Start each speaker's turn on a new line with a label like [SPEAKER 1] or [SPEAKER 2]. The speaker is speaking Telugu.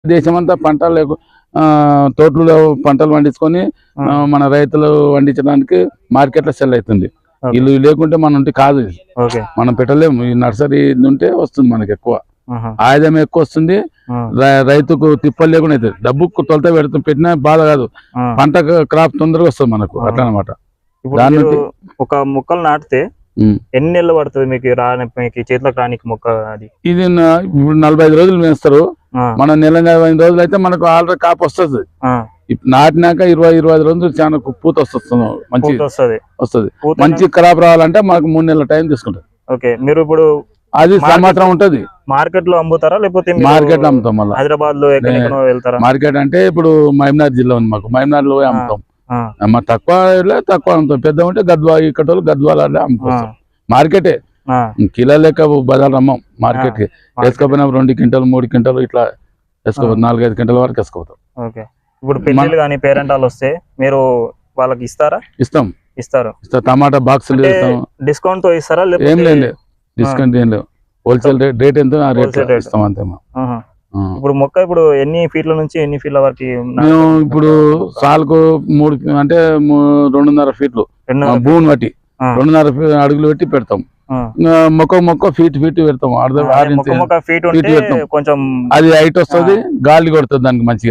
[SPEAKER 1] దేశమంతా పంటలు తోటలో పంటలు పండించుకొని మన రైతులు పండించడానికి మార్కెట్లో సెల్ అవుతుంది. ఇల్లు లేకుంటే మన ఉంటే కాదు, మనం పెట్టలేము. ఈ నర్సరీ ఉంటే వస్తుంది మనకి ఎక్కువ ఆదాయం ఎక్కువ వస్తుంది. రైతుకు తిప్పలు లేకుండా అవుతుంది. డబ్బు తొలత పెట్టినా బాధ కాదు, పంట క్రాప్ తొందరగా వస్తుంది మనకు అట్లా అనమాట.
[SPEAKER 2] దాని ఒక మొక్కలు నాటితే ఎన్ని నెలలు పడుతుంది మీకు చేతిలోకి రానికి మొక్క? అది
[SPEAKER 1] ఇది ఇప్పుడు 45 రోజులు వేస్తారు. మనం 45 రోజులు అయితే మనకు ఆల్రెడీ కాపు వస్తుంది. నాటినాక 20-25 రోజులు చాలా పూత వస్తుంది, మంచి వస్తుంది. మంచి క్రాప్ రావాలంటే మనకు 3 నెలల టైం తీసుకుంటుంది.
[SPEAKER 2] ఓకే, మీరు ఇప్పుడు
[SPEAKER 1] అది సంవత్సరం ఉంటది.
[SPEAKER 2] మార్కెట్ లో అమ్ముతారా లేకపోతే
[SPEAKER 1] మార్కెట్ లో అమ్ముతాం? మళ్ళీ
[SPEAKER 2] హైదరాబాద్ లో వెళ్తారా?
[SPEAKER 1] మార్కెట్ అంటే ఇప్పుడు మహబూబ్నగర్ జిల్లా ఉంది మాకు, మహబూబ్నగర్ లో అమ్ముతాం. తక్కువ అమ్ముతాం, పెద్ద ఉంటే గద్వాల ఇక్కడ గద్వాల అమ్ముతాం. మార్కెటే కిలో లెక్క బజార్ అమ్మం. మార్కెట్ కి వేసుకోపోయినా 2 క్వింటాలు 3 క్వింటాలు ఇట్లా వేసుకోపోతాం, 4-5 క్వింటాల వరకు వేసుకోపోతాం.
[SPEAKER 2] ఓకే, ఇప్పుడు పెళ్ళిళ్ళు కానీ పేరెంటాలు వస్తే మీరు వాళ్ళకి ఇస్తారా? ఇస్తారు.
[SPEAKER 1] టమాటా బాక్సులు
[SPEAKER 2] డిస్కౌంట్ తో ఇస్తారా?
[SPEAKER 1] ఏం లేదు, డిస్కౌంట్ ఏం లేదు. హోల్సేల్ రేట్ ఎంత ఆ రేట్ ఇస్తాం అంతే.
[SPEAKER 2] ఇప్పుడు మొక్క ఇప్పుడు ఎన్ని ఫీట్ల నుంచి ఎన్ని ఫీట్ల వరకు?
[SPEAKER 1] మేము ఇప్పుడు సాల్కు 3 అంటే 2.5 ఫీట్లు భూమిని బట్టి 2.5 అడుగులు పెట్టి పెడతాం. మొక్క ఫీట్ పెడతాం.
[SPEAKER 2] ఫీట్ కొంచెం
[SPEAKER 1] అది హైట్ వస్తుంది, గాలి కొడుతుంది దానికి మంచిగా.